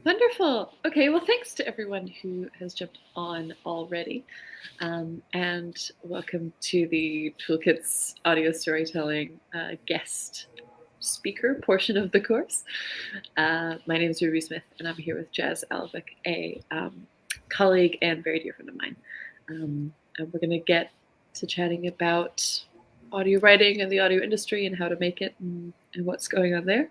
Wonderful. Okay, well, thanks to everyone who has jumped on already. And welcome to the Toolkits audio storytelling guest speaker portion of the course. My name is Ruby Smith, and I'm here with Jas Alavuk, a colleague and very dear friend of mine. And we're going to get to chatting about audio writing and the audio industry and how to make it and what's going on there.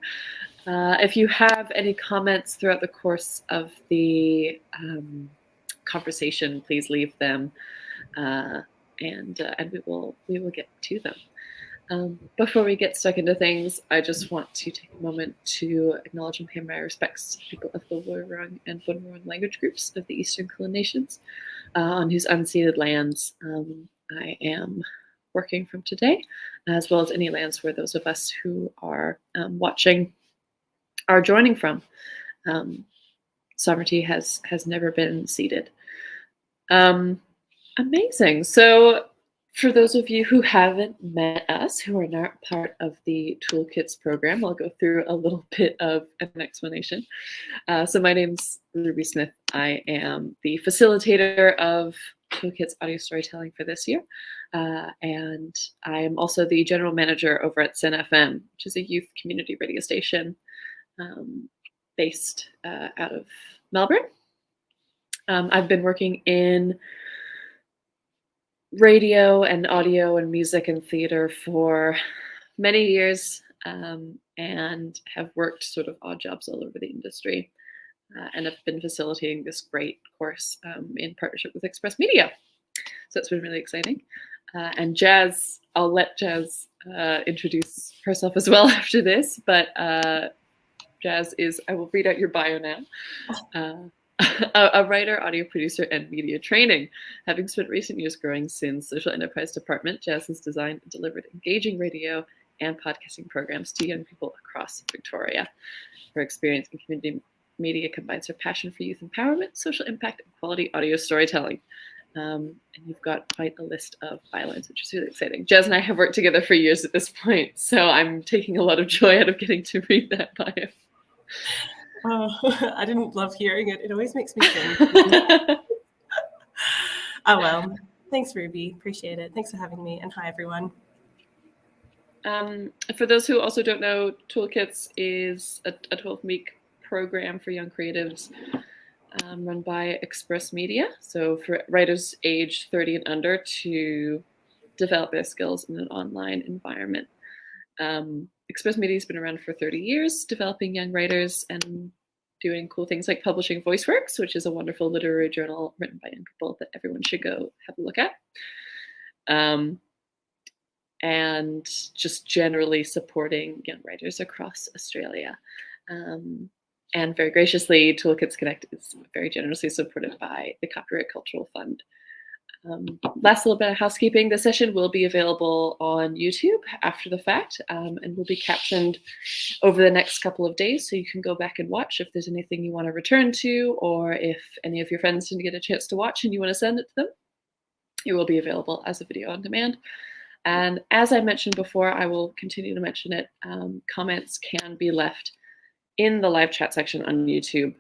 If you have any comments throughout the course of the conversation, please leave them, and we will get to them. Before we get stuck into things, I just want to take a moment to acknowledge and pay my respects to people of the Woiwurrung and Bunurong language groups of the Eastern Kulin Nations, on whose unceded lands I am working from today, as well as any lands where those of us who are watching are joining from. Sovereignty has never been ceded. Amazing. So for those of you who haven't met us, who are not part of the Toolkits program, I'll go through a little bit of an explanation. So my name's Ruby Smith. I am the facilitator of Toolkits audio storytelling for this year. And I am also the general manager over at Sin FM, which is a youth community radio station based out of Melbourne. I've been working in radio and audio and music and theater for many years, and have worked sort of odd jobs all over the industry, and have been facilitating this great course in partnership with Express Media. So it's been really exciting. And Jas, I'll let Jas introduce herself as well after this, but Jas is, I will read out your bio now. A writer, audio producer, and media training. Having spent recent years growing Sin's social enterprise department, Jas has designed and delivered engaging radio and podcasting programs to young people across Victoria. Her experience in community media combines her passion for youth empowerment, social impact, and quality audio storytelling. And you've got quite a list of bylines, which is really exciting. Jas and I have worked together for years at this point, so I'm taking a lot of joy out of getting to read that bio. Oh, I didn't love hearing it. It always makes me think. Oh, well. Thanks, Ruby. Appreciate it. Thanks for having me. And hi, everyone. For those who also don't know, Toolkits is a 12-week program for young creatives run by Express Media. So for writers aged 30 and under to develop their skills in an online environment. Express Media has been around for 30 years, developing young writers and doing cool things like publishing VoiceWorks, which is a wonderful literary journal written by young people that everyone should go have a look at. And just generally supporting young writers across Australia. And very graciously, Toolkits Connect is very generously supported by the Copyright Cultural Fund. Last little bit of housekeeping, the session will be available on YouTube after the fact, and will be captioned over the next couple of days, so you can go back and watch if there's anything you want to return to, or if any of your friends didn't get a chance to watch and you want to send it to them. It will be available as a video on demand. And as I mentioned before, I will continue to mention it, comments can be left in the live chat section on YouTube.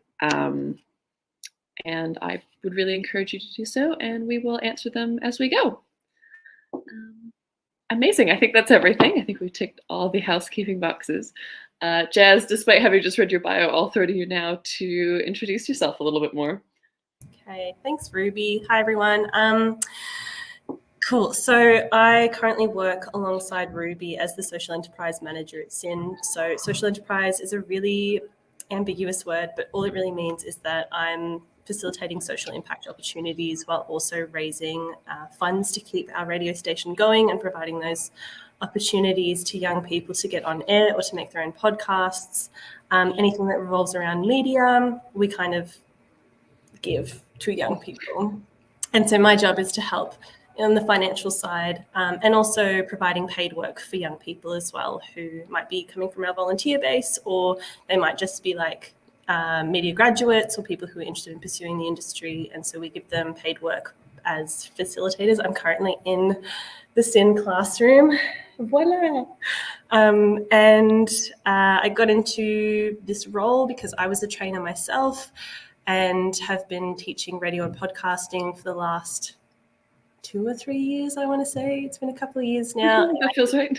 And I would really encourage you to do so, and we will answer them as we go. Amazing. I think that's everything. I think we've ticked all the housekeeping boxes. Jas, despite having just read your bio, I'll throw to you now to introduce yourself a little bit more. Okay, thanks, Ruby. Hi, everyone. Cool. So I currently work alongside Ruby as the social enterprise manager at Sin. So social enterprise is a really ambiguous word, but all it really means is that I'm facilitating social impact opportunities while also raising funds to keep our radio station going and providing those opportunities to young people to get on air or to make their own podcasts. Anything that revolves around media, we kind of give to young people. And so my job is to help on the financial side, and also providing paid work for young people as well, who might be coming from our volunteer base, or they might just be like media graduates or people who are interested in pursuing the industry. And so we give them paid work as facilitators. I'm currently in the SIN classroom. Voila! And I got into this role because I was a trainer myself and have been teaching radio and podcasting for the last 2 or 3 years, I want to say. It's been a couple of years now. That feels right.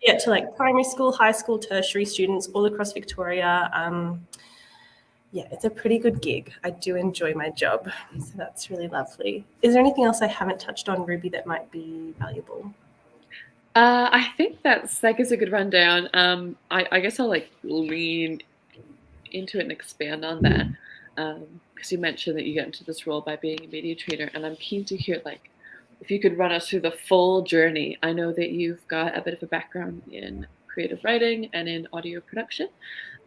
Yeah, to like primary school, high school, tertiary students all across Victoria. Yeah, it's a pretty good gig. I do enjoy my job, so that's really lovely. Is there anything else I haven't touched on, Ruby, that might be valuable? I think that gives a good rundown. I guess I'll like lean into it and expand on that, because you mentioned that you get into this role by being a media trainer, and I'm keen to hear like if you could run us through the full journey. I know that you've got a bit of a background in creative writing and in audio production,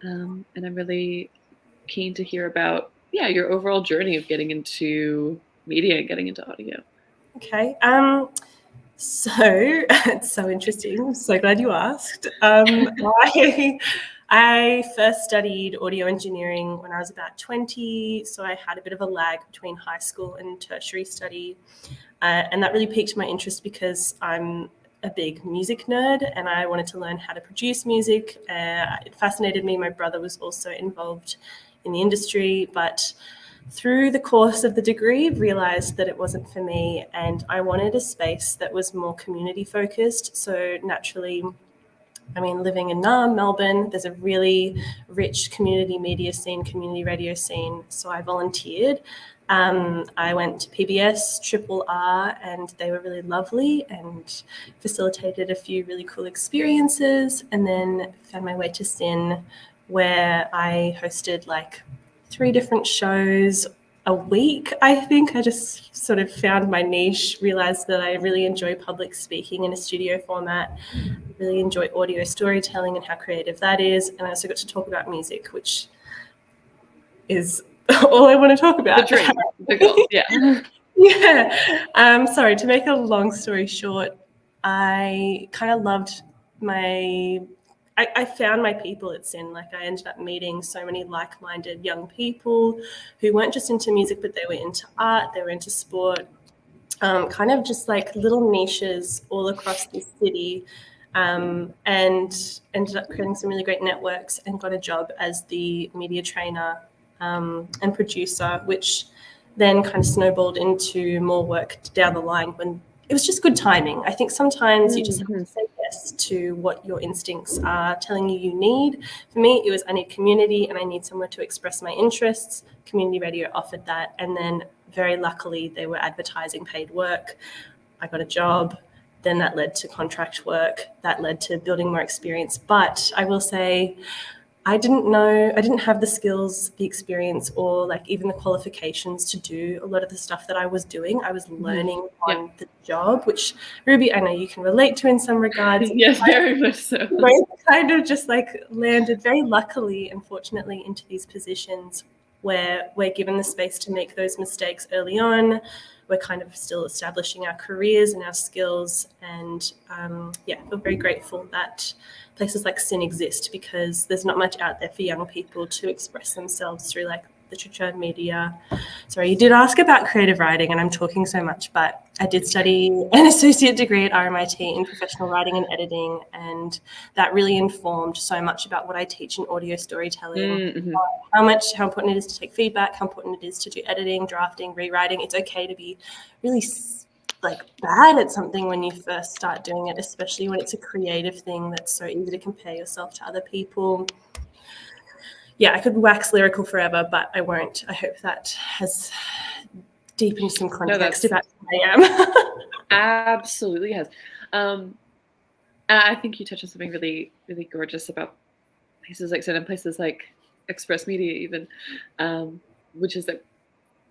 and I'm really keen to hear about your overall journey of getting into media and getting into audio. Okay. So it's so interesting. I'm so glad you asked. I first studied audio engineering when I was about 20, so I had a bit of a lag between high school and tertiary study, and that really piqued my interest because I'm a big music nerd and I wanted to learn how to produce music. It fascinated me. My brother was also involved in the industry, but through the course of the degree, realised that it wasn't for me, and I wanted a space that was more community focused. So naturally, I mean, living in Melbourne, there's a really rich community media scene, community radio scene. So I volunteered. I went to PBS, Triple R, and they were really lovely and facilitated a few really cool experiences, and then found my way to SIN, where I hosted like 3 different shows a week. I think I just sort of found my niche, realized that I really enjoy public speaking in a studio format, really enjoy audio storytelling and how creative that is. And I also got to talk about music, which is all I want to talk about. The dream, the goal, yeah. Yeah. Sorry, to make a long story short, I kind of loved I found my people at SIN. Like I ended up meeting so many like-minded young people who weren't just into music, but they were into art, they were into sport, kind of just like little niches all across the city, and ended up creating some really great networks and got a job as the media trainer and producer, which then kind of snowballed into more work down the line when it was just good timing. I think sometimes you just have to say yes to what your instincts are telling you need. For me, it was I need community and I need somewhere to express my interests. Community radio offered that. And then very luckily, they were advertising paid work. I got a job. Then that led to contract work. That led to building more experience. But I will say, I didn't have the skills, the experience, or like even the qualifications to do a lot of the stuff that I was doing. I was learning on the job, which Ruby, I know you can relate to in some regards. Yes, very much so. Kind of just like landed very luckily and fortunately into these positions where we're given the space to make those mistakes early on. We're kind of still establishing our careers and our skills, and feel very grateful that places like SIN exist, because there's not much out there for young people to express themselves through like literature and media. Sorry, you did ask about creative writing and I'm talking so much, but I did study an associate degree at RMIT in professional writing and editing, and that really informed so much about what I teach in audio storytelling. How important it is to take feedback, how important it is to do editing, drafting, rewriting. It's okay to be really like bad at something when you first start doing it, especially when it's a creative thing that's so easy to compare yourself to other people. Yeah, I could wax lyrical forever, but I won't. I hope that has deepened some context about who I am. Absolutely has. I think you touched on something really, really gorgeous about places like SIN and places like Express Media even, which is that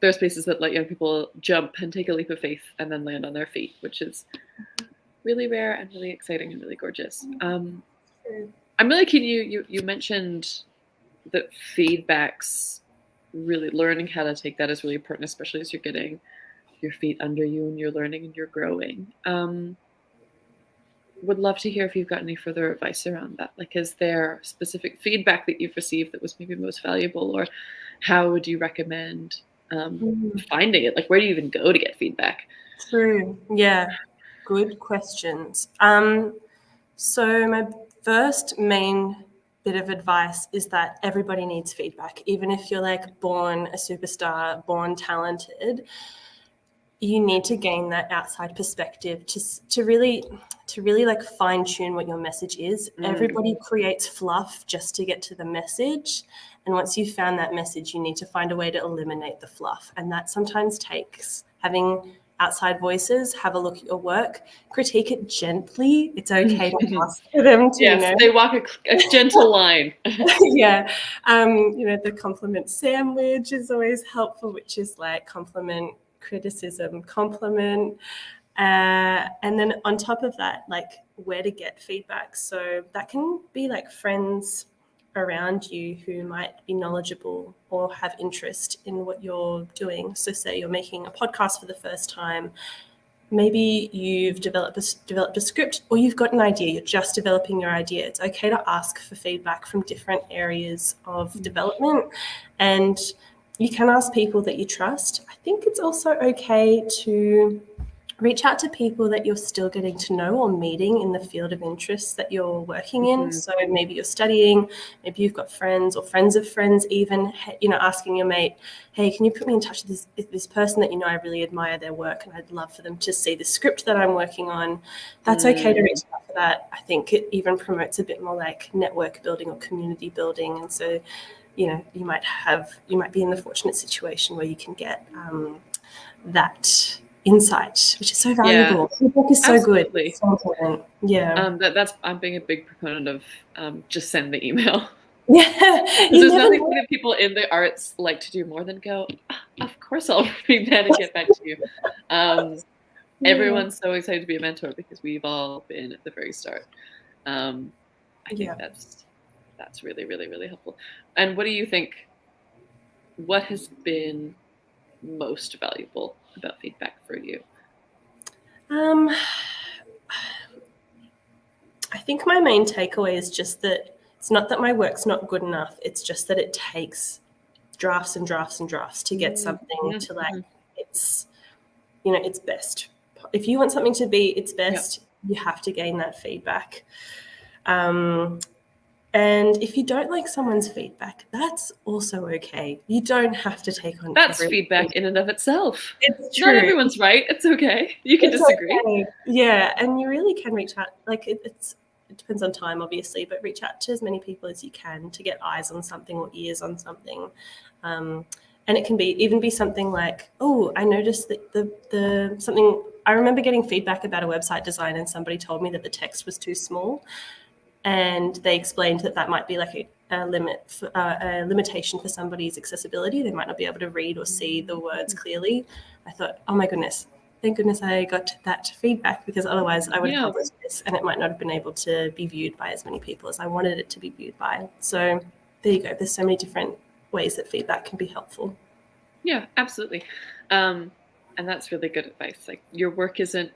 there's places that let young people jump and take a leap of faith and then land on their feet, which is really rare and really exciting and really gorgeous. I'm really keen. You mentioned that feedback's really learning how to take that is really important, especially as you're getting your feet under you and you're learning and you're growing. Would love to hear if you've got any further advice around that. Like, is there specific feedback that you've received that was maybe most valuable, or how would you recommend finding it? Like, where do you even go to get feedback? True. Yeah. good questions. So my first main bit of advice is that everybody needs feedback. Even if you're like born a superstar, born talented, you need to gain that outside perspective to really like fine tune what your message is. Everybody creates fluff just to get to the message. And once you've found that message, you need to find a way to eliminate the fluff. And that sometimes takes having outside voices have a look at your work, critique it gently. It's okay to ask for them to, yes, they walk a gentle line. Yeah. The compliment sandwich is always helpful, which is like compliment, criticism, compliment. And then on top of that, like where to get feedback. So that can be like friends around you who might be knowledgeable or have interest in what you're doing. So say you're making a podcast for the first time, maybe you've developed a script, or you've got an idea, you're just developing your idea. It's okay to ask for feedback from different areas of development, and you can ask people that you trust. I think it's also okay to reach out to people that you're still getting to know or meeting in the field of interest that you're working in. So maybe you're studying, maybe you've got friends or friends of friends even, asking your mate, hey, can you put me in touch with this person that I really admire their work and I'd love for them to see the script that I'm working on. That's okay to reach out for that. I think it even promotes a bit more like network building or community building. And so, you might be in the fortunate situation where you can get that insight, which is so valuable. The book is so good. It's so important. Yeah. I'm being a big proponent of just send the email. Yeah. There's nothing that people in the arts like to do more than go, of course I'll read that and get back to you. Everyone's so excited to be a mentor because we've all been at the very start. I think that's really, really, really helpful. And what do you think? What has been most valuable about feedback for you? I think my main takeaway is just that it's not that my work's not good enough. It's just that it takes drafts and drafts and drafts to get something to like it's best. If you want something to be its best, you have to gain that feedback. And if you don't like someone's feedback, that's also okay. You don't have to take on feedback in and of itself. It's true. Not everyone's right. It's okay. You can disagree. Okay. Yeah, and you really can reach out. Like it depends on time, obviously, but reach out to as many people as you can to get eyes on something or ears on something. And it can even be something like, oh, I noticed that something. I remember getting feedback about a website design, and somebody told me that the text was too small. And they explained that might be like a limitation for somebody's accessibility. They might not be able to read or see the words clearly. I thought, oh my goodness, thank goodness I got that feedback, because otherwise I would have published this and it might not have been able to be viewed by as many people as I wanted it to be viewed by. So there you go. There's so many different ways that feedback can be helpful. Yeah, absolutely. And that's really good advice. Like, your work isn't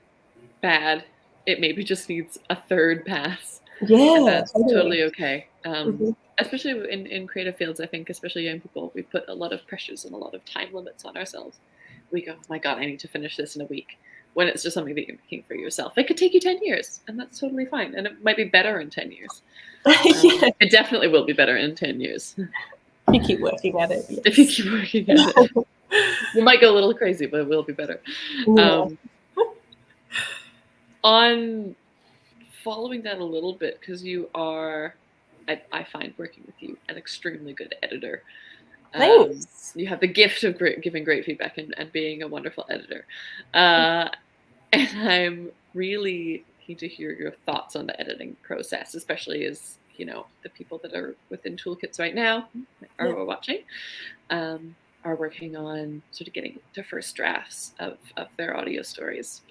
bad. It maybe just needs a third pass. Yeah, and that's totally okay. Especially in creative fields, I think, especially young people, we put a lot of pressures and a lot of time limits on ourselves. We go, oh my God, I need to finish this in a week. When it's just something that you're making for yourself. It could take you 10 years, and that's totally fine. And it might be better in 10 years. It definitely will be better in 10 years. If you keep working at it. Yes. If you keep working at it. You might go a little crazy, but it will be better. Yeah. On following that a little bit, because you are, I find working with you an extremely good editor. Thanks. You have the gift of giving great feedback and being a wonderful editor. And I'm really keen to hear your thoughts on the editing process, especially as, the people that are within Toolkits right now are watching, are working on sort of getting to first drafts of their audio stories.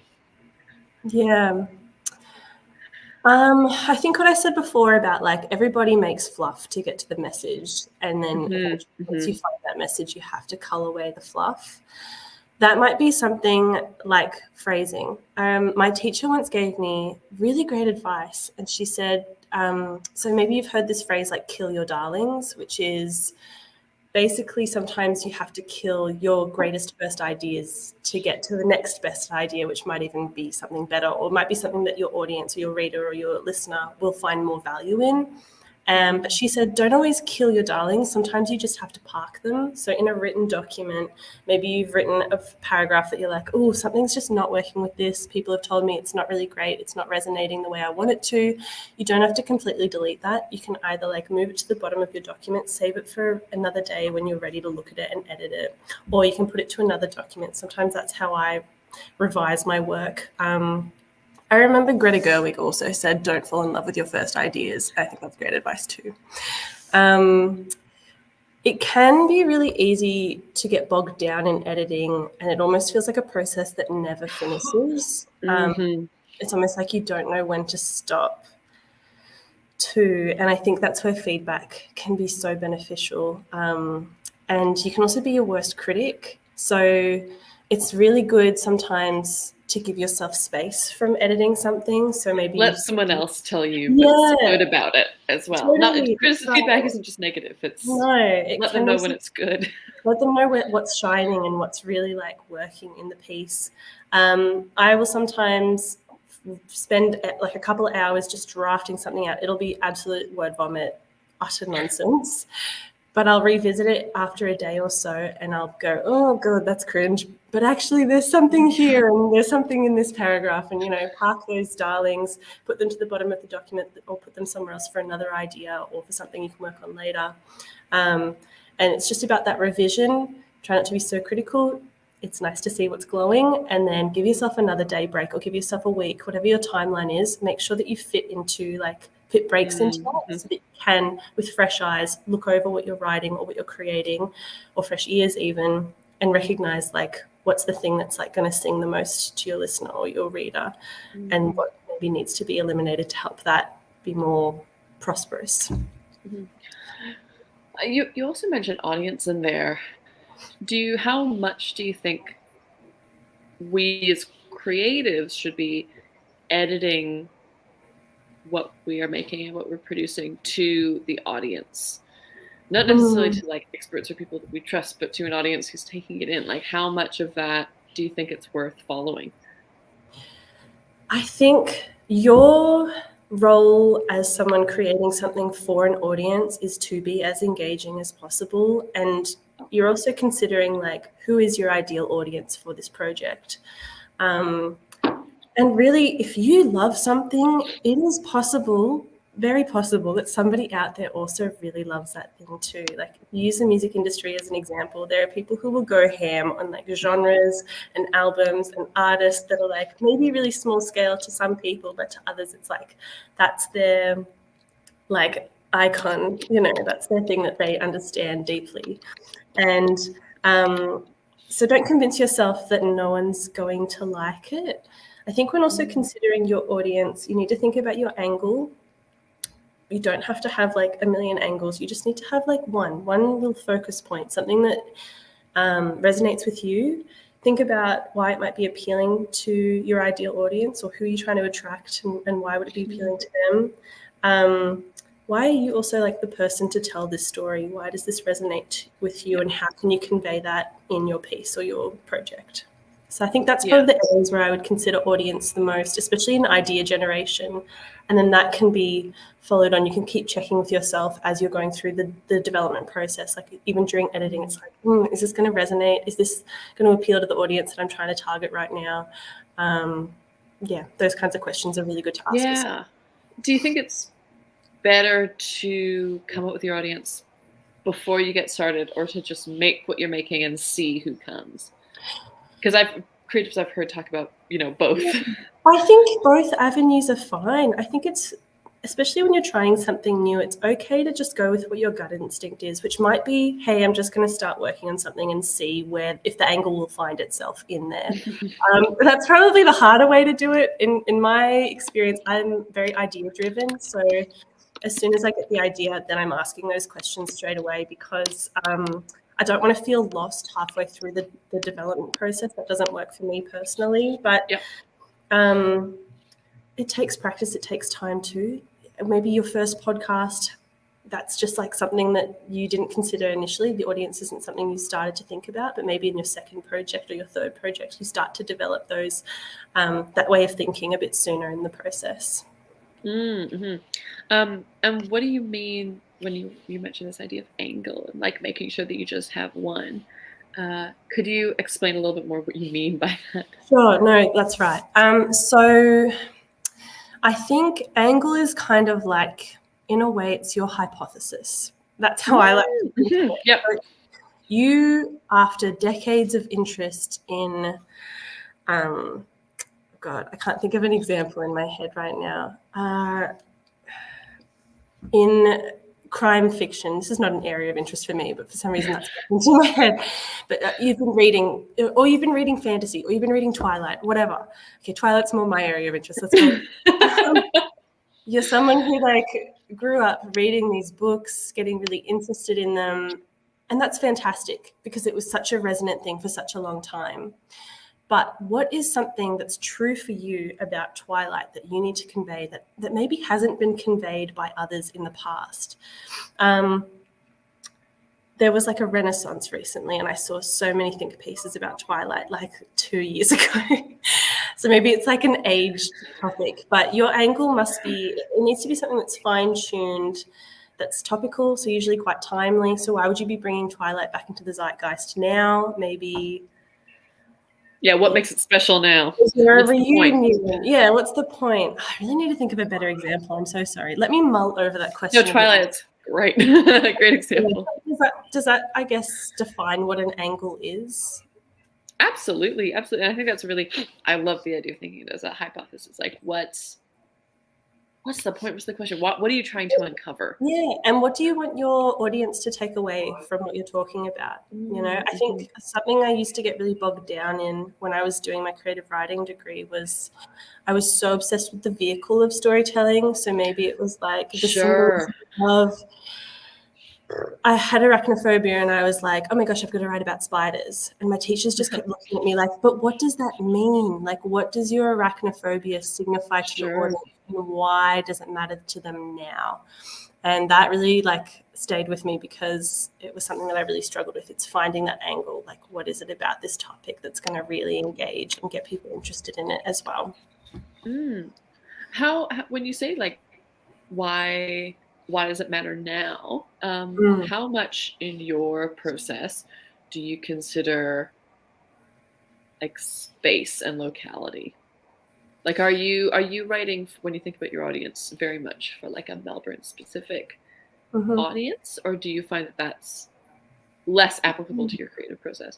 Yeah. I think what I said before about like everybody makes fluff to get to the message, and then once you find that message, you have to cull away the fluff. That might be something like phrasing. My teacher once gave me really great advice, and she said, so maybe you've heard this phrase like "kill your darlings," which is basically sometimes you have to kill your greatest first ideas to get to the next best idea, which might even be something better, or might be something that your audience or your reader or your listener will find more value in. But she said, don't always kill your darlings. Sometimes you just have to park them. So in a written document, maybe you've written a paragraph that you're like, oh, something's just not working with this. People have told me it's not really great. It's not resonating the way I want it to. You don't have to completely delete that. You can either like move it to the bottom of your document, save it for another day when you're ready to look at it and edit it, or you can put it to another document. Sometimes that's how I revise my work. I remember Greta Gerwig also said, don't fall in love with your first ideas. I think that's great advice too. It can be really easy to get bogged down in editing, and it almost feels like a process that never finishes. It's almost like you don't know when to stop too. And I think that's where feedback can be so beneficial. And you can also be your worst critic. So it's really good sometimes to give yourself space from editing something. So maybe let someone else tell you what's good about it as well. Totally. Feedback isn't just negative. It's let them know when it's good. Let them know what's shining and what's really like working in the piece. I will sometimes spend like a couple of hours just drafting something out. It'll be absolute word vomit, utter nonsense. But I'll revisit it after a day or so and I'll go, oh, God, that's cringe. But actually there's something here and there's something in this paragraph. And, park those darlings, put them to the bottom of the document or put them somewhere else for another idea or for something you can work on later. And it's just about that revision. Try not to be so critical. It's nice to see what's glowing, and then give yourself another day break or give yourself a week, whatever your timeline is. Make sure that you fit breaks into that so that you can, with fresh eyes, look over what you're writing or what you're creating, or fresh ears even, and recognize like what's the thing that's like going to sing the most to your listener or your reader, and what maybe needs to be eliminated to help that be more prosperous. You also mentioned audience in there. How much do you think we as creatives should be editing what we are making and what we're producing to the audience? Not necessarily to like experts or people that we trust, but to an audience who's taking it in. Like, how much of that do you think it's worth following? I think your role as someone creating something for an audience is to be as engaging as possible. And you're also considering like, who is your ideal audience for this project? And really, if you love something, it is possible, very possible, that somebody out there also really loves that thing too. Like, if you use the music industry as an example, there are people who will go ham on like genres and albums and artists that are like maybe really small scale to some people, but to others it's like that's their like icon, that's their thing that they understand deeply. And so don't convince yourself that no one's going to like it. I think when also considering your audience, you need to think about your angle. You don't have to have like a million angles. You just need to have like one little focus point, something that resonates with you. Think about why it might be appealing to your ideal audience, or who you're trying to attract, and why would it be appealing to them. Why are you also like the person to tell this story? Why does this resonate with you, and how can you convey that in your piece or your project? So I think that's probably the areas where I would consider audience the most, especially in idea generation. And then that can be followed on. You can keep checking with yourself as you're going through the development process. Like even during editing, it's like, is this going to resonate? Is this going to appeal to the audience that I'm trying to target right now? Those kinds of questions are really good to ask yourself. Do you think it's better to come up with your audience before you get started, or to just make what you're making and see who comes? Because creatives I've heard talk about, both. I think both avenues are fine. I think it's, especially when you're trying something new, it's okay to just go with what your gut instinct is, which might be, hey, I'm just going to start working on something and see if the angle will find itself in there. That's probably the harder way to do it. In my experience, I'm very idea driven. So as soon as I get the idea, then I'm asking those questions straight away, because I don't want to feel lost halfway through the development process. That doesn't work for me personally, but it takes practice. It takes time too. Maybe your first podcast that's just like something that you didn't consider initially. The audience isn't something you started to think about, but maybe in your second project or your third project, you start to develop those, that way of thinking a bit sooner in the process. Mm-hmm. And what do you mean when you mention this idea of angle and like making sure that you just have one? Could you explain a little bit more what you mean by that? Sure, no, that's right. So I think angle is kind of like, in a way, it's your hypothesis. That's how I like to think of it. Yep. So you, after decades of interest in, God, I can't think of an example in my head right now. In crime fiction, this is not an area of interest for me, but for some reason that's into my head. But you've been reading fantasy, or you've been reading Twilight, whatever. Okay, Twilight's more my area of interest. Let's go. You're someone who like grew up reading these books, getting really interested in them, and that's fantastic because it was such a resonant thing for such a long time. But what is something that's true for you about Twilight that you need to convey that maybe hasn't been conveyed by others in the past? There was like a renaissance recently, and I saw so many think pieces about Twilight like 2 years ago. So maybe it's like an aged topic, but your angle it needs to be something that's fine-tuned, that's topical, so usually quite timely. So why would you be bringing Twilight back into the zeitgeist now? Maybe... Yeah, what makes it special now? Is there a reunion? Yeah, what's the point? I really need to think of a better example. I'm so sorry. Let me mull over that question. No, Twilight's great. Great example. Does that, I guess, define what an angle is? Absolutely. Absolutely. I think that's I love the idea of thinking it as a hypothesis. Like what's the point? What's the question? What are you trying to uncover? Yeah. And what do you want your audience to take away from what you're talking about? You know, I think something I used to get really bogged down in when I was doing my creative writing degree was I was so obsessed with the vehicle of storytelling. So maybe it was like the symbolism of... I had arachnophobia and I was like, oh my gosh, I've got to write about spiders. And my teachers just kept looking at me like, but what does that mean? Like, what does your arachnophobia signify to your audience? And why does it matter to them now? And that really like stayed with me because it was something that I really struggled with. It's finding that angle. Like, what is it about this topic that's going to really engage and get people interested in it as well? How when you say like, why does it matter now? How much in your process do you consider like space and locality? Like, are you writing, when you think about your audience, very much for like a Melbourne specific audience, or do you find that that's less applicable to your creative process?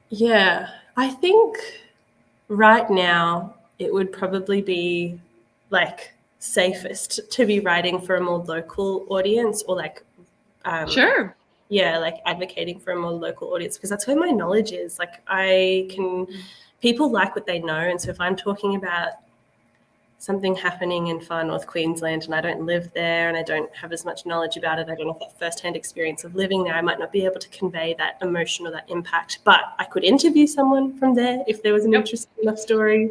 Yeah, I think right now it would probably be like safest to be writing for a more local audience, or like Sure. Yeah, like advocating for a more local audience, because that's where my knowledge is. Like people like what they know, and so if I'm talking about something happening in far north Queensland and I don't live there and I don't have as much knowledge about it, I don't have that first-hand experience of living there, I might not be able to convey that emotion or that impact, but I could interview someone from there if there was an interesting enough story.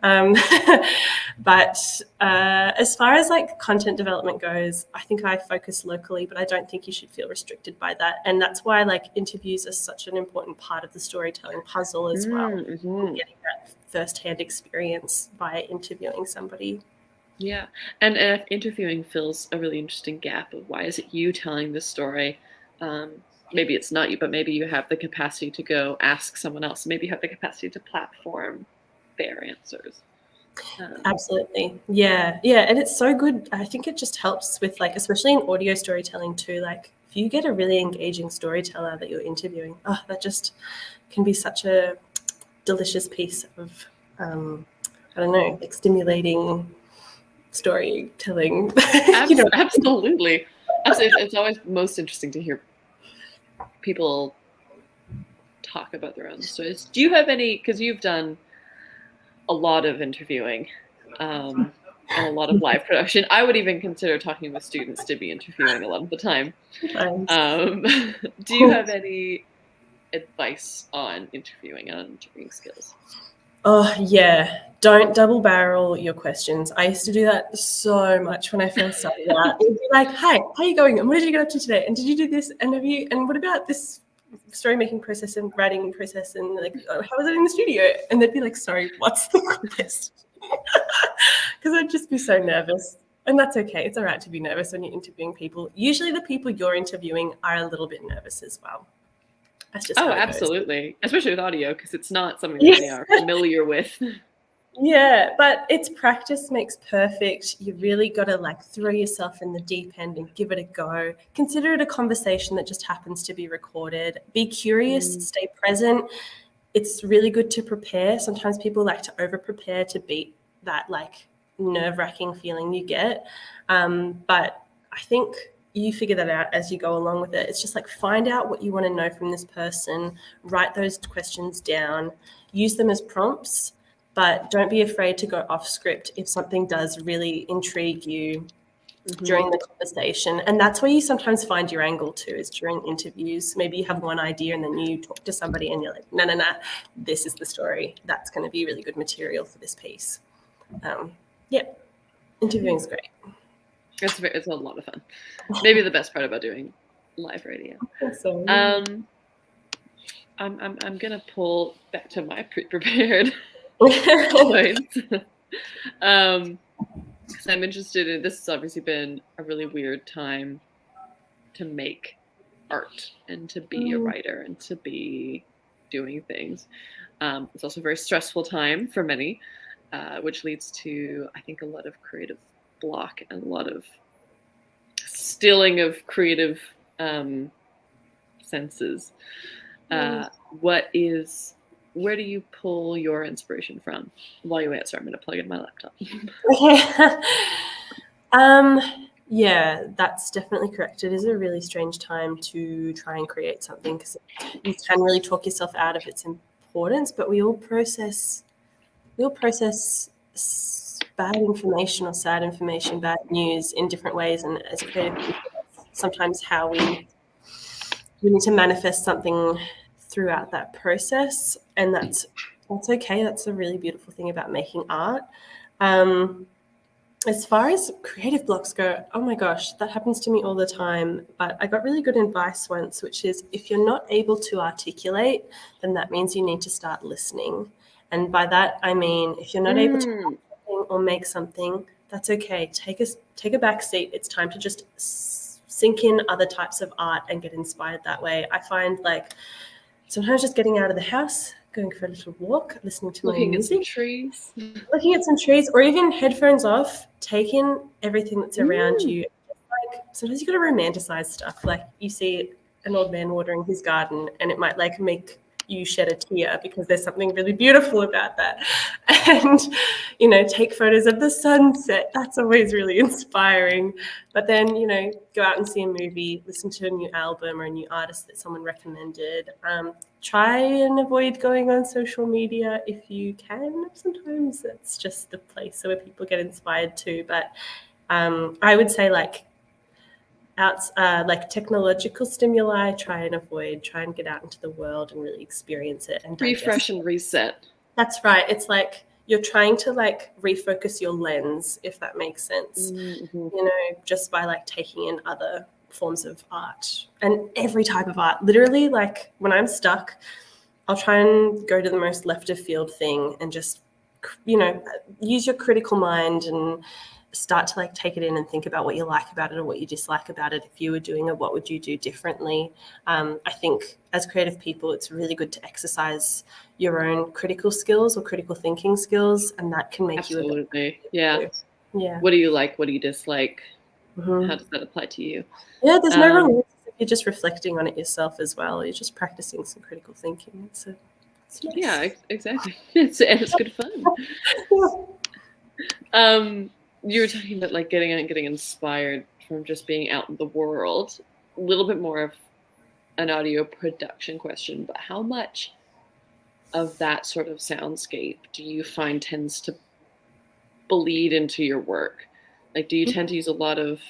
But as far as like content development goes, I think I focus locally, but I don't think you should feel restricted by that. And that's why like interviews are such an important part of the storytelling puzzle as well. Getting that first-hand experience by interviewing somebody. Yeah. And if interviewing fills a really interesting gap of why is it you telling this story? Maybe it's not you, but maybe you have the capacity to go ask someone else. Maybe you have the capacity to platform their answers. Absolutely. Yeah. And it's so good. I think it just helps with like, especially in audio storytelling too, like if you get a really engaging storyteller that you're interviewing, that just can be such a delicious piece of, I don't know, like stimulating storytelling. Absolutely. It's always most interesting to hear people talk about their own stories. Do you have any, because you've done a lot of interviewing and a lot of live production. I would even consider talking with students to be interviewing a lot of the time. Do you have any advice on interviewing and on interviewing skills? Oh, yeah. Don't double barrel your questions. I used to do that so much when I first started out. It'd be like, hi, how are you going? And what did you get up to today? And did you do this? And what about this story making process and writing process? And like, oh, how was it in the studio? And they'd be like, sorry, what's the question? Because I'd just be so nervous. And that's okay. It's all right to be nervous when you're interviewing people. Usually the people you're interviewing are a little bit nervous as well. That's just how it goes. Absolutely. Especially with audio, because it's not something that they are familiar with. Yeah, but it's practice makes perfect. You really got to like throw yourself in the deep end and give it a go. Consider it a conversation that just happens to be recorded. Be curious, stay present. It's really good to prepare. Sometimes people like to over prepare to beat that like nerve-wracking feeling you get. But I think you figure that out as you go along with it. It's just like find out what you want to know from this person, write those questions down, use them as prompts, but don't be afraid to go off script if something does really intrigue you during the conversation. And that's where you sometimes find your angle too, is during interviews. Maybe you have one idea and then you talk to somebody and you're like, no, this is the story. That's going to be really good material for this piece. Yeah, interviewing is great. It's a lot of fun. Maybe the best part about doing live radio. So, I'm gonna pull back to my pre-prepared points. Because I'm interested in, this has obviously been a really weird time to make art and to be a writer and to be doing things. It's also a very stressful time for many, which leads to, I think, a lot of creative block and a lot of stilling of creative senses. Where do you pull your inspiration from? While you answer, I'm going to plug in my laptop. Okay. Yeah, that's definitely correct. It is a really strange time to try and create something because you can really talk yourself out of its importance, but we all process bad information or sad information, bad news in different ways. And as creative people, sometimes how we need to manifest something throughout that process. And that's okay. That's a really beautiful thing about making art. As far as creative blocks go, oh my gosh, that happens to me all the time. But I got really good advice once, which is if you're not able to articulate, then that means you need to start listening. And by that, I mean, if you're not able to write something or make something, that's okay. Take a back seat. It's time to just sink in other types of art and get inspired that way. I find like sometimes just getting out of the house, going for a little walk, listening to looking my music, at some trees, or even headphones off, take in everything that's around you. Like sometimes you got to romanticize stuff. Like you see an old man watering his garden, and it might like make you shed a tear because there's something really beautiful about that. And take photos of the sunset. That's always really inspiring. But then go out and see a movie, listen to a new album or a new artist that someone recommended. Try and avoid going on social media if you can. Sometimes it's just the place where people get inspired too. But I would say like technological stimuli, try and avoid, try and get out into the world and really experience it and refresh and reset. That's right. It's like you're trying to like refocus your lens, if that makes sense, just by like taking in other forms of art and every type of art. Literally, like when I'm stuck, I'll try and go to the most left of field thing and just, use your critical mind and start to like take it in and think about what you like about it or what you dislike about it. If you were doing it, what would you do differently? I think as creative people, it's really good to exercise your own critical skills or critical thinking skills, and that can make you absolutely. Yeah. What do you like? What do you dislike? How does that apply to you? Yeah, there's no wrong answer if you're just reflecting on it yourself as well. You're just practicing some critical thinking. It's nice. Yeah, exactly. It's good fun. You were talking about like getting inspired from just being out in the world. A little bit more of an audio production question, but how much of that sort of soundscape do you find tends to bleed into your work? Like, do you tend to use a lot of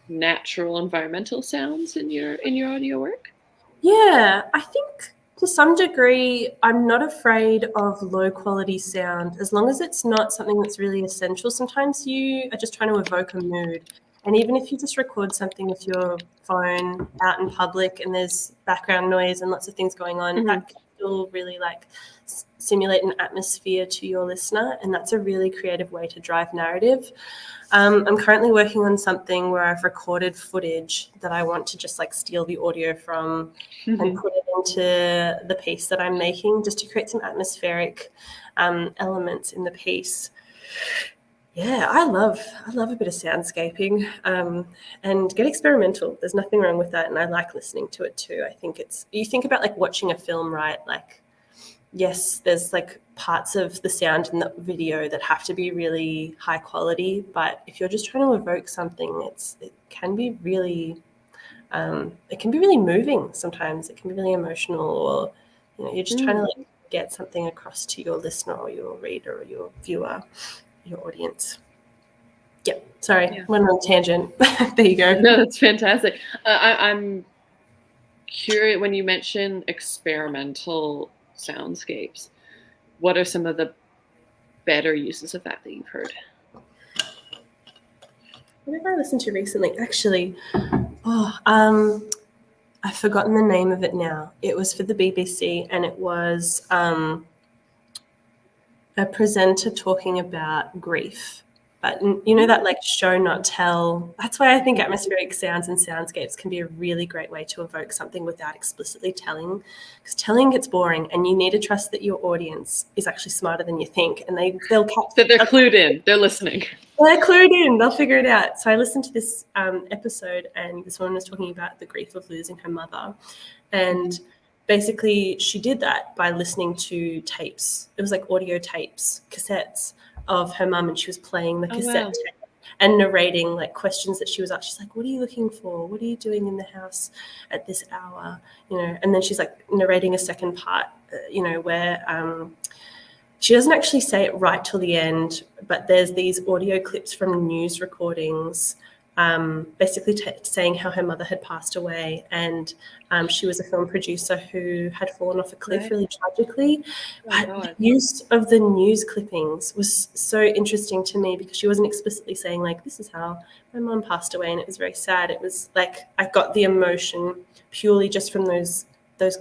natural environmental sounds in your audio work? Yeah, I think To some degree, I'm not afraid of low quality sound as long as it's not something that's really essential. Sometimes you are just trying to evoke a mood. And even if you just record something with your phone out in public and there's background noise and lots of things going on, that can still really like simulate an atmosphere to your listener. And that's a really creative way to drive narrative. I'm currently working on something where I've recorded footage that I want to just like steal the audio from and put it into the piece that I'm making, just to create some atmospheric elements in the piece. Yeah, I love a bit of soundscaping, and get experimental. There's nothing wrong with that, and I like listening to it too. I think you think about like watching a film, right? Like, yes, there's like parts of the sound in the video that have to be really high quality, but if you're just trying to evoke something, it can be really moving sometimes. It can be really emotional, or you're just trying to like get something across to your listener or your reader or your viewer, your audience. Yeah, sorry, went on a tangent. There you go. No, that's fantastic. I'm curious, when you mention experimental soundscapes, what are some of the better uses of that you've heard? What have I listened to recently? Actually, I've forgotten the name of it now. It was for the BBC, and it was a presenter talking about grief. But that like show not tell. That's why I think atmospheric sounds and soundscapes can be a really great way to evoke something without explicitly telling, because telling gets boring, and you need to trust that your audience is actually smarter than you think, and they'll catch that they're clued in, they're listening. They're clued in, they'll figure it out. So I listened to this episode, and this woman was talking about the grief of losing her mother, and basically she did that by listening to tapes. It was like audio tapes, cassettes of her mum, and she was playing the cassette tape and narrating like questions that she was asked. She's like, what are you looking for? What are you doing in the house at this hour? And then she's like narrating a second part, where she doesn't actually say it right till the end, but there's these audio clips from news recordings, basically saying how her mother had passed away, and she was a film producer who had fallen off a cliff really tragically. But the use of the news clippings was so interesting to me, because she wasn't explicitly saying like, this is how my mom passed away and it was very sad. It was like I got the emotion purely just from those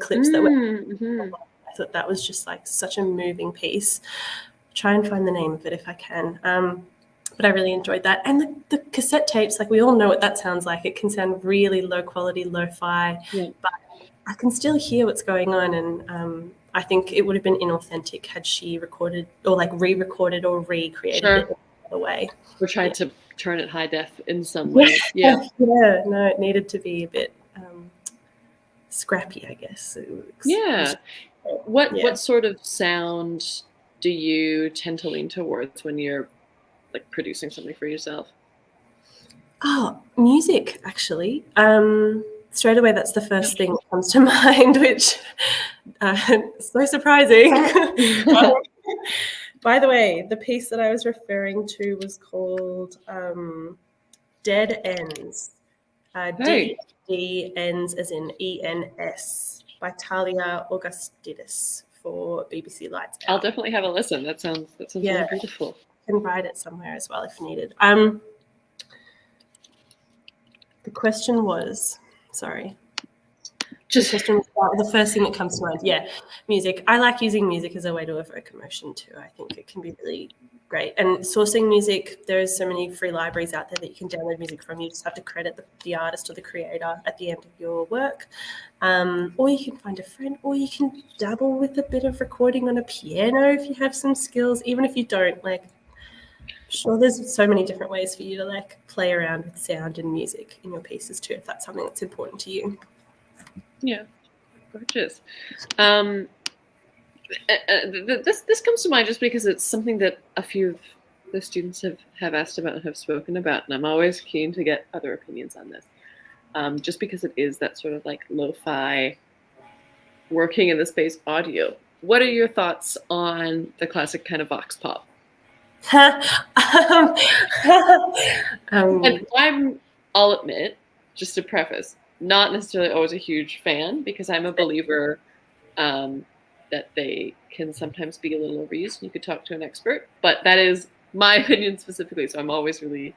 clips that were. I thought that was just like such a moving piece. Try and find the name of it if I can. But I really enjoyed that. And the cassette tapes, like we all know what that sounds like. It can sound really low quality, lo-fi, but I can still hear what's going on. And I think it would have been inauthentic had she recorded or like re-recorded or recreated it another way. We're trying to turn it high def in some way. No, it needed to be a bit scrappy, I guess. What sort of sound do you tend to lean towards when you're like producing something for yourself? Oh, music, actually. Straight away, that's the first thing that comes to mind, which so surprising. By the way, the piece that I was referring to was called Dead Ends. D ends as in ENS, by Talia Augustidis for BBC Lights Out. I'll definitely have a listen. That sounds really beautiful. Can write it somewhere as well if needed. The question was, sorry. The first thing that comes to mind. Yeah, music. I like using music as a way to evoke emotion too. I think it can be really great. And sourcing music, there's so many free libraries out there that you can download music from. You just have to credit the artist or the creator at the end of your work. Or you can find a friend, or you can dabble with a bit of recording on a piano if you have some skills. Even if you don't, like, sure, there's so many different ways for you to like play around with sound and music in your pieces too, if that's something that's important to you. Yeah, gorgeous. This comes to mind just because it's something that a few of the students have asked about and have spoken about, and I'm always keen to get other opinions on this. Just because it is that sort of like lo-fi working in the space audio. What are your thoughts on the classic kind of vox pop? And I'll admit, just to preface, not necessarily always a huge fan, because I'm a believer that they can sometimes be a little overused. You could talk to an expert, but that is my opinion specifically. So I'm always really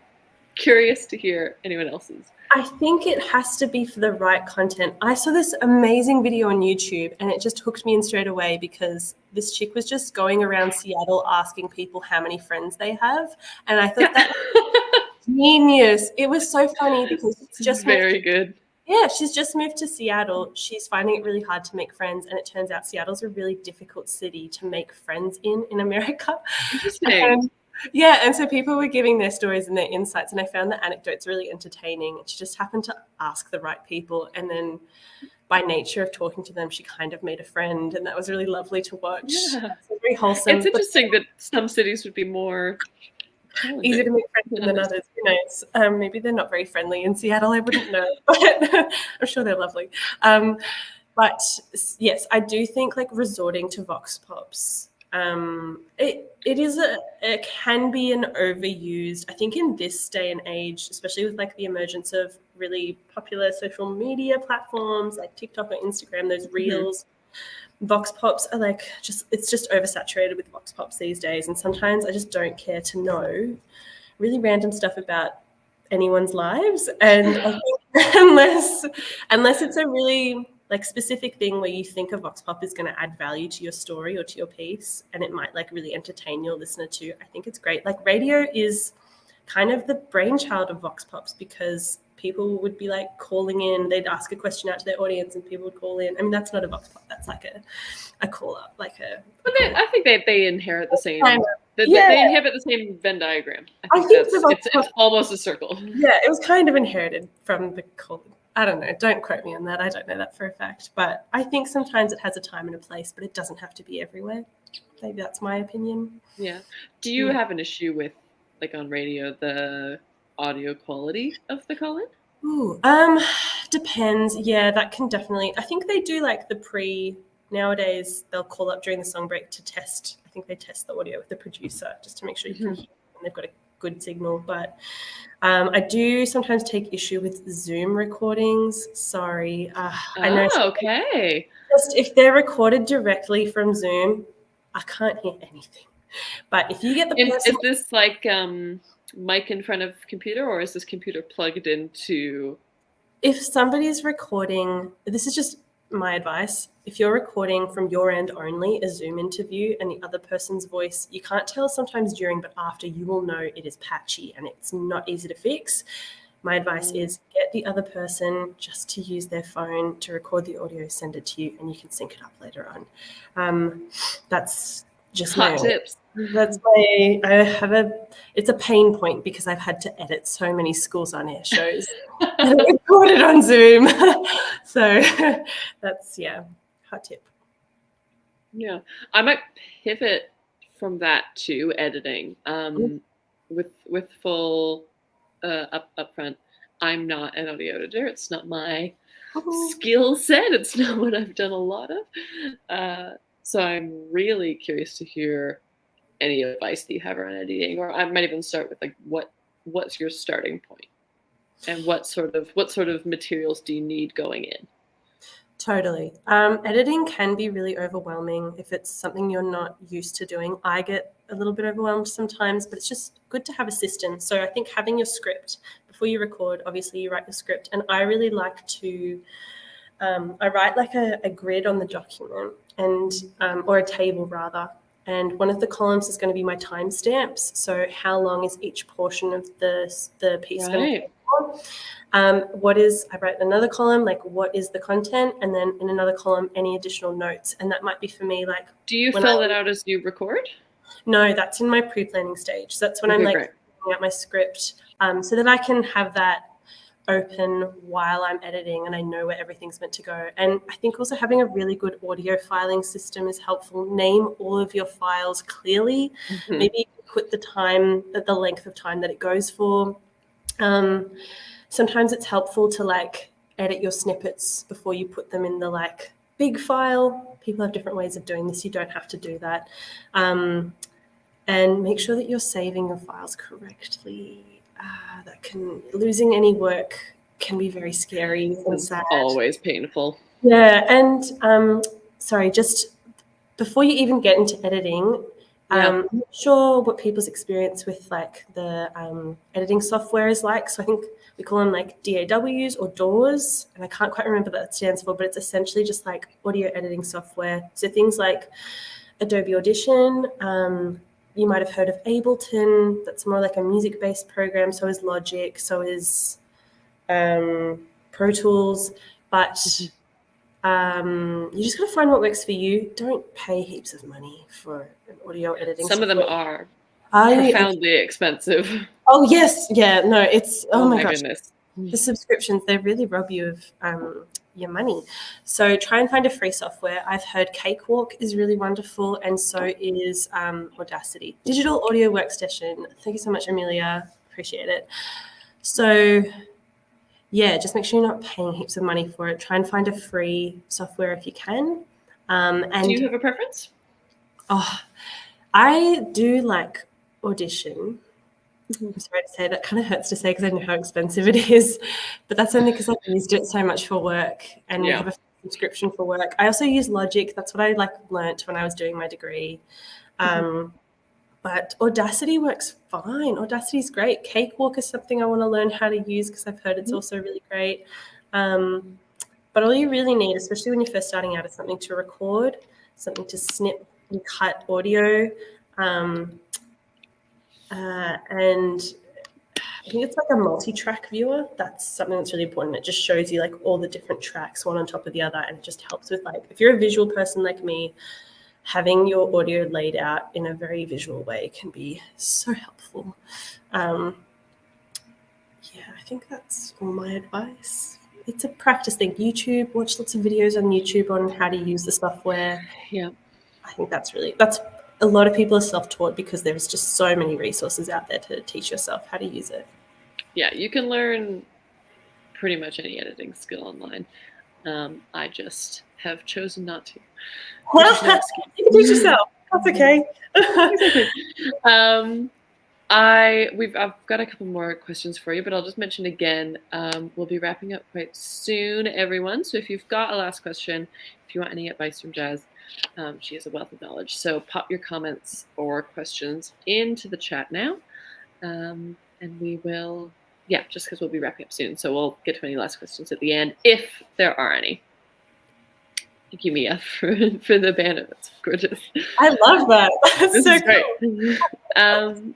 curious to hear anyone else's. I think it has to be for the right content. I saw this amazing video on YouTube and it just hooked me in straight away because this chick was just going around Seattle asking people how many friends they have. And I thought that was genius. It was so funny because it's just very good. Yeah, she's just moved to Seattle. She's finding it really hard to make friends. And it turns out Seattle's a really difficult city to make friends in America. Interesting. And so people were giving their stories and their insights, and I found the anecdotes really entertaining. She just happened to ask the right people, and then by nature of talking to them, she kind of made a friend, and that was really lovely to watch. Yeah. So very wholesome. It's interesting that some cities would be more easy to make friends than others. Who knows? Maybe they're not very friendly in Seattle. I wouldn't know, but I'm sure they're lovely. But yes, I do think like resorting to vox pops. It can be an overused, I think in this day and age, especially with like the emergence of really popular social media platforms like TikTok or Instagram, those reels, vox pops are like it's just oversaturated with vox pops these days. And sometimes I just don't care to know really random stuff about anyone's lives. And I think unless it's a really like specific thing where you think a vox pop is going to add value to your story or to your piece and it might like really entertain your listener too, I think it's great. Like radio is kind of the brainchild of vox pops because people would be like calling in, they'd ask a question out to their audience and people would call in. I mean, that's not a vox pop, that's like a call up, like a... But I think they inherit the same... They inhabit the same Venn diagram. I think it's almost a circle. Yeah, it was kind of inherited from the call. I don't know. Don't quote me on that. I don't know that for a fact. But I think sometimes it has a time and a place, but it doesn't have to be everywhere. Maybe that's my opinion. Yeah. Do you have an issue with, like on radio, the audio quality of the call-in? Ooh, depends. Yeah, that can definitely... I think they do like nowadays they'll call up during the song break to test. I think they test the audio with the producer just to make sure you can hear and they've got a good signal. But I do sometimes take issue with Zoom recordings. Sorry. I know. Okay. Just if they're recorded directly from Zoom, I can't hear anything. But if you get the person... Is this like mic in front of computer or is this computer plugged into... If somebody's recording, this is just my advice, if you're recording from your end only a Zoom interview and the other person's voice, you can't tell sometimes during, but after you will know it is patchy and it's not easy to fix. My advice is get the other person just to use their phone to record the audio, send it to you, and you can sync it up later on. That's just hot tips. It's a pain point because I've had to edit so many schools on air shows and record it on Zoom. So that's, hot tip. Yeah, I might pivot from that to editing with full upfront. I'm not an audio editor. It's not my skill set. It's not what I've done a lot of. So I'm really curious to hear any advice that you have around editing, or I might even start with like what's your starting point, and what sort of materials do you need going in? Totally. Editing can be really overwhelming if it's something you're not used to doing. I get a little bit overwhelmed sometimes, but it's just good to have a system. So I think having your script before you record, obviously you write your script, and I really like to I write like a grid on the document and or a table rather. And one of the columns is going to be my timestamps. So how long is each portion of the piece going to take for? I write another column, like what is the content? And then in another column, any additional notes. And that might be for me, like... Do you fill that out as you record? No, that's in my pre-planning stage. So that's when I'm like filling out my script so that I can have that open while I'm editing and I know where everything's meant to go. And I think also having a really good audio filing system is helpful. Name all of your files clearly. Maybe put the length of time that it goes for. Sometimes it's helpful to like edit your snippets before you put them in the like big file. People have different ways of doing this. You don't have to do that. And make sure that you're saving your files correctly. Losing any work can be very scary and sad. Always painful. Yeah, and sorry, just before you even get into editing, I'm not sure what people's experience with like the editing software is like. So I think we call them like DAWs or DAWs, and I can't quite remember what that stands for, but it's essentially just like audio editing software. So things like Adobe Audition, you might have heard of Ableton. That's more like a music-based program. So is Logic, so is Pro Tools, but you just got to find what works for you. Don't pay heaps of money for an audio editing Some software. of them are profoundly expensive. Oh, yes. Yeah, no, it's, oh my gosh. Goodness. The subscriptions, they really rob you of your money. So try and find a free software. I've heard Cakewalk is really wonderful, and so is Audacity. Digital Audio Workstation. Thank you so much, Amelia. Appreciate it. So yeah, just make sure you're not paying heaps of money for it. Try and find a free software if you can. And do you have a preference? Oh, I do like Audition. I'm sorry to say, that kind of hurts to say because I know how expensive it is, but that's only because I've used it so much for work, and we have a subscription for work. I also use Logic. That's what I learnt when I was doing my degree. But Audacity works fine. Audacity is great. Cakewalk is something I want to learn how to use because I've heard it's also really great. But all you really need, especially when you're first starting out, is something to record, something to snip and cut audio. And I think it's like a multi-track viewer. That's something that's really important. It just shows you like all the different tracks one on top of the other, and it just helps with like, if you're a visual person like me, having your audio laid out in a very visual way can be so helpful. Yeah, I think that's all my advice. It's a practice thing. YouTube, watch lots of videos on YouTube on how to use the software. Yeah. I think that's a lot of people are self-taught because there's just so many resources out there to teach yourself how to use it. Yeah, you can learn pretty much any editing skill online. I just have chosen not to. You can teach yourself. That's okay. I've got a couple more questions for you, but I'll just mention again, we'll be wrapping up quite soon, everyone. So if you've got a last question, if you want any advice from Jas, she has a wealth of knowledge. So pop your comments or questions into the chat now, and we will, just because we'll be wrapping up soon. So we'll get to any last questions at the end, if there are any. Thank you, Mia, for the banner. That's gorgeous. I love that. That's this so is great. Cool.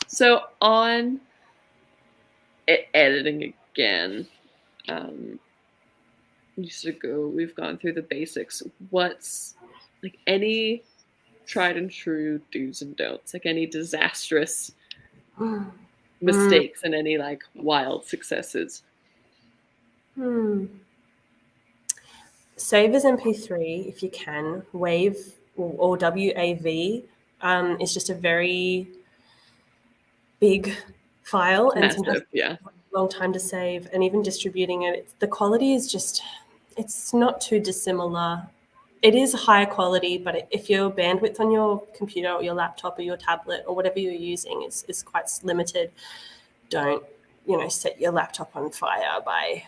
So on editing again, we've gone through the basics. What's like any tried and true do's and don'ts, like any disastrous mistakes and any like wild successes? Save as MP3 if you can. WAV or WAV is just a very big file, and massive, a long time to save, and even distributing it, the quality is just, it's not too dissimilar. It is high quality, but if your bandwidth on your computer or your laptop or your tablet or whatever you're using is quite limited, don't set your laptop on fire by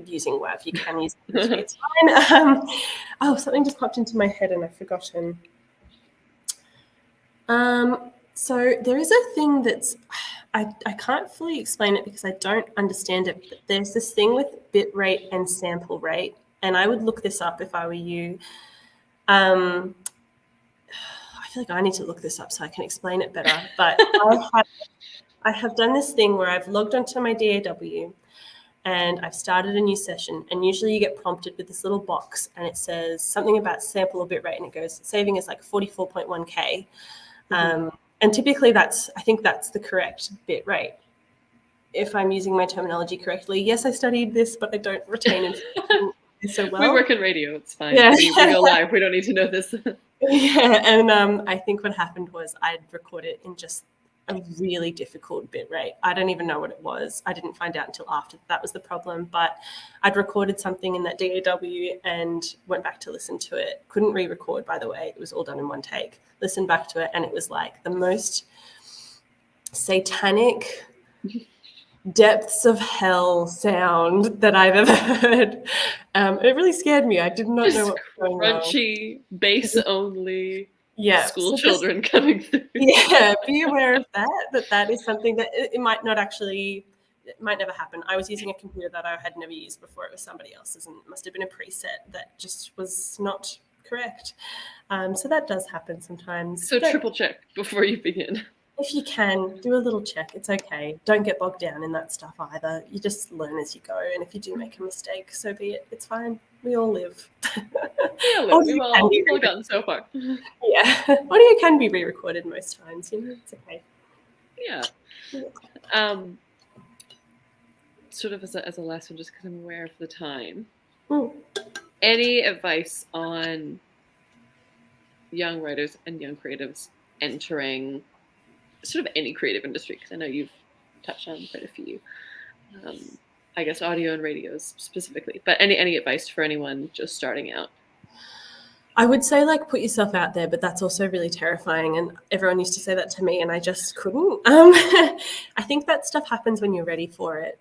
using WAV. You can use it. It's fine. Something just popped into my head and I've forgotten. So there is a thing that's, I can't fully explain it because I don't understand it, but there's this thing with bit rate and sample rate, and I would look this up if I were you. I feel like I need to look this up so I can explain it better, but I have done this thing where I've logged onto my DAW and I've started a new session, and usually you get prompted with this little box and it says something about sample or bit rate, and it goes saving as like 44.1K. And typically I think that's the correct bit rate, if I'm using my terminology correctly. Yes, I studied this, but I don't retain information so well. We work in radio, it's fine. Yeah. We go live, we don't need to know this. Yeah, and I think what happened was I'd record it in just a really difficult bit rate. I don't even know what it was. I didn't find out until after that was the problem, but I'd recorded something in that DAW and went back to listen to it. Couldn't re-record, by the way. It was all done in one take. Listened back to it, and it was like the most satanic depths of hell sound that I've ever heard. It really scared me. I did not know what was going on. Crunchy, bass only, Yeah, school so children coming through. Yeah, be aware of that is something that it might not actually, it might never happen. I was using a computer that I had never used before. It was somebody else's, and it must have been a preset that just was not correct. So that does happen sometimes. So triple check before you begin. If you can, do a little check. It's okay. Don't get bogged down in that stuff either. You just learn as you go, and if you do make a mistake, so be it. It's fine. We all live. We've all gotten so far. Yeah, audio can be re-recorded most times. It's okay. Yeah. Sort of as a last one, just because I'm aware of the time. Any advice on young writers and young creatives entering sort of any creative industry? Because I know you've touched on quite a few. I guess audio and radios specifically, but any advice for anyone just starting out? I would say put yourself out there, but that's also really terrifying. And everyone used to say that to me, and I just couldn't. I think that stuff happens when you're ready for it.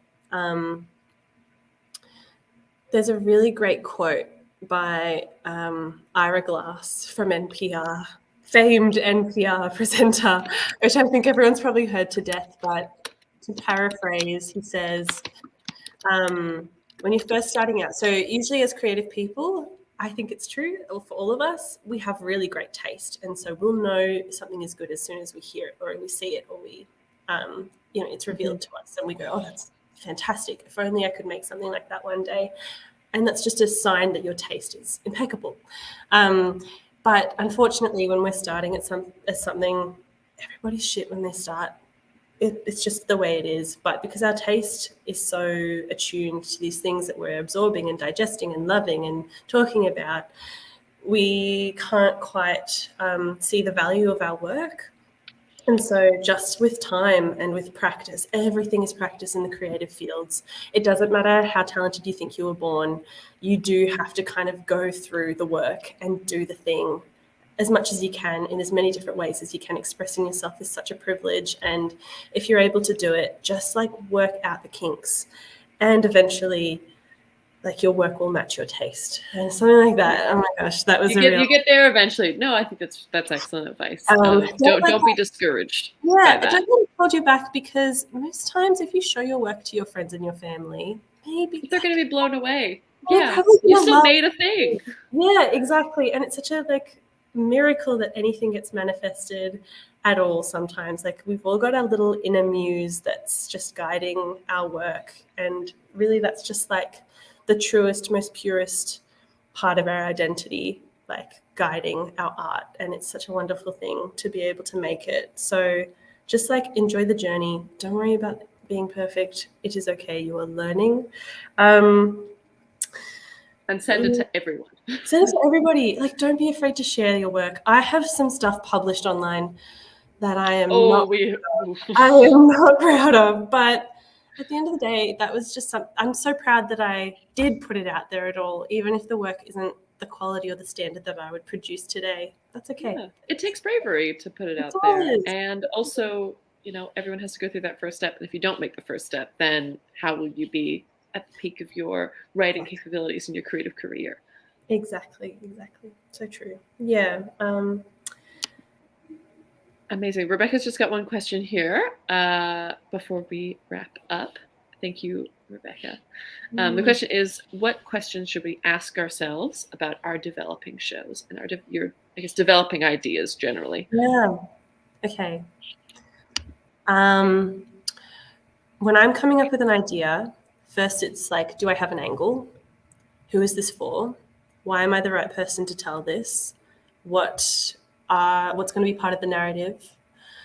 There's a really great quote by Ira Glass from NPR, famed NPR presenter, which I think everyone's probably heard to death, but to paraphrase, he says, when you're first starting out, so usually as creative people, I think it's true for all of us, we have really great taste. And so we'll know something is good as soon as we hear it or we see it or we, it's revealed to us and we go, oh, that's fantastic. If only I could make something like that one day. And that's just a sign that your taste is impeccable. But unfortunately, when we're starting at something, everybody's shit when they start. It's just the way it is. But because our taste is so attuned to these things that we're absorbing and digesting and loving and talking about, we can't quite see the value of our work. And so just with time and with practice, everything is practice in the creative fields. It doesn't matter how talented you think you were born. You do have to kind of go through the work and do the thing as much as you can in as many different ways as you can. Expressing yourself is such a privilege. And if you're able to do it, just work out the kinks and eventually your work will match your taste and something like that. Oh my gosh, that was you get there eventually. No, I think that's excellent advice. Don't be discouraged. Yeah, don't let it hold you back, because most times if you show your work to your friends and your family, maybe they're going to be blown away. Yeah, you still made a thing. Yeah, exactly. And it's such a miracle that anything gets manifested at all sometimes. We've all got our little inner muse that's just guiding our work, and really that's just the truest, most purest part of our identity, guiding our art. And it's such a wonderful thing to be able to make it. So just enjoy the journey. Don't worry about being perfect. It is okay. You are learning. And send it to everyone. Send it to everybody. Don't be afraid to share your work. I have some stuff published online that I am not proud of, but at the end of the day, that was just I'm so proud that I did put it out there at all, even if the work isn't the quality or the standard that I would produce today. That's okay. Yeah. It takes bravery to put it out there. And also, everyone has to go through that first step. And if you don't make the first step, then how will you be at the peak of your writing capabilities and your creative career? Exactly. So true. Yeah. Amazing. Rebecca's just got one question here before we wrap up. Thank you, Rebecca. The question is, what questions should we ask ourselves about our developing shows and your developing ideas generally? Yeah. Okay. When I'm coming up with an idea, first it's do I have an angle? Who is this for? Why am I the right person to tell this? What's going to be part of the narrative?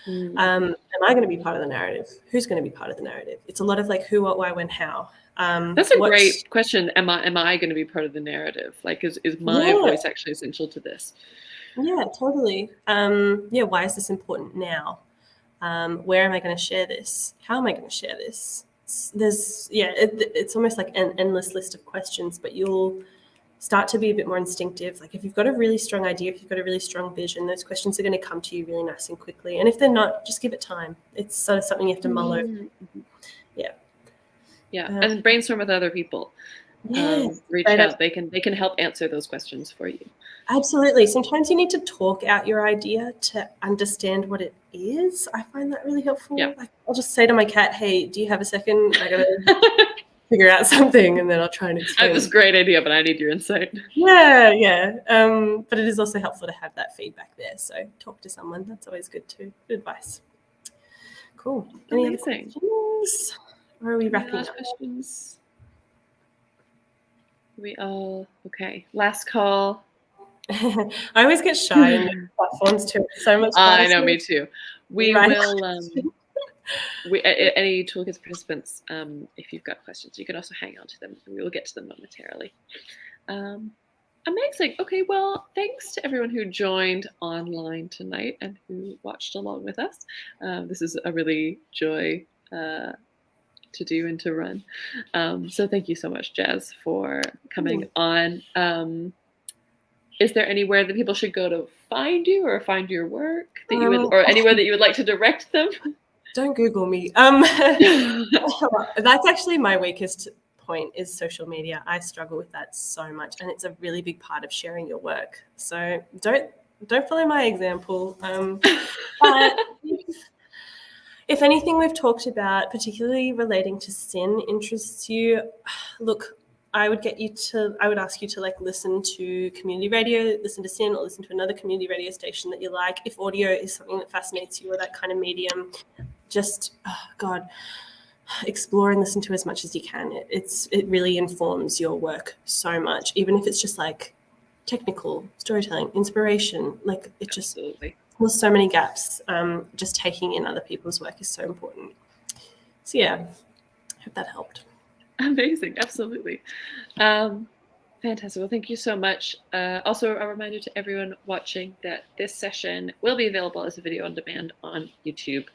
Am I going to be part of the narrative? Who's going to be part of the narrative? It's a lot of who, what, why, when, how. That's a great question. Am I going to be part of the narrative? Is my voice actually essential to this? Yeah, totally. Why is this important now? Where am I going to share this? How am I going to share this? It's almost like an endless list of questions, but you'll start to be a bit more instinctive. If you've got a really strong idea, if you've got a really strong vision, those questions are going to come to you really nice and quickly. And if they're not, just give it time. It's sort of something you have to mull over. Yeah. Yeah, and brainstorm with other people. Yes, Reach out. They can help answer those questions for you. absolutely. Sometimes you need to talk out your idea to understand what it is. I find that really helpful. Yeah. Like, I'll just say to my cat, "Hey, do you have a second? I gotta figure out something," and then I'll try and I explain. have this great idea, but I need your insight. Yeah. But it is also helpful to have that feedback there. So talk to someone. That's always good too. Good advice. Cool. Any other questions? Or are we wrapping up? Questions? We all okay. Last call. I always get shy in these platforms too. It's so much fun. I know, me too. We will. Any Toolkits participants, if you've got questions, you can also hang on to them. We will get to them momentarily. Amazing. Okay, well, thanks to everyone who joined online tonight and who watched along with us. This is a really joy to do and to run. So thank you so much, Jas, for coming on. Is there anywhere that people should go to find you or find your work that you would, or anywhere that you would like to direct them? Don't Google me. That's actually my weakest point is social media. I struggle with that so much, and it's a really big part of sharing your work. So don't follow my example. But if anything we've talked about, particularly relating to sin, interests you, look, I would ask you to like listen to community radio, listen to Sin, or listen to another community radio station that you like. If audio is something that fascinates you or that kind of medium, just explore and listen to as much as you can. It really informs your work so much, even if it's just like technical storytelling, inspiration. Like it just fills so many gaps. Just taking in other people's work is so important. So yeah, I hope that helped. Amazing, absolutely. Fantastic. Well, thank you so much. Also, a reminder to everyone watching that this session will be available as a video on demand on YouTube.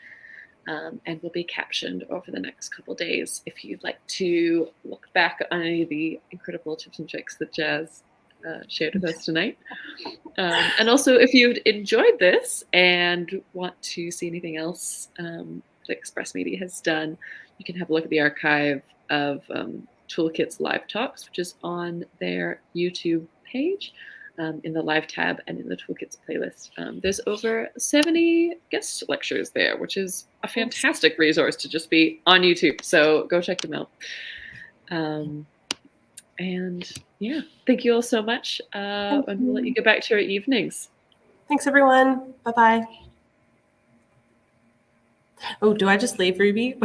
And will be captioned over the next couple days if you'd like to look back on any of the incredible tips and tricks that Jas shared with us tonight. And also, if you've enjoyed this and want to see anything else that Express Media has done, you can have a look at the archive of Toolkits Live Talks, which is on their YouTube page. In the live tab and in the Toolkits playlist. There's over 70 guest lectures there, which is a fantastic resource to just be on YouTube. So go check them out. And yeah, thank you all so much. And we'll let you get back to your evenings. Thanks, everyone. Bye-bye. Oh, do I just leave, Ruby?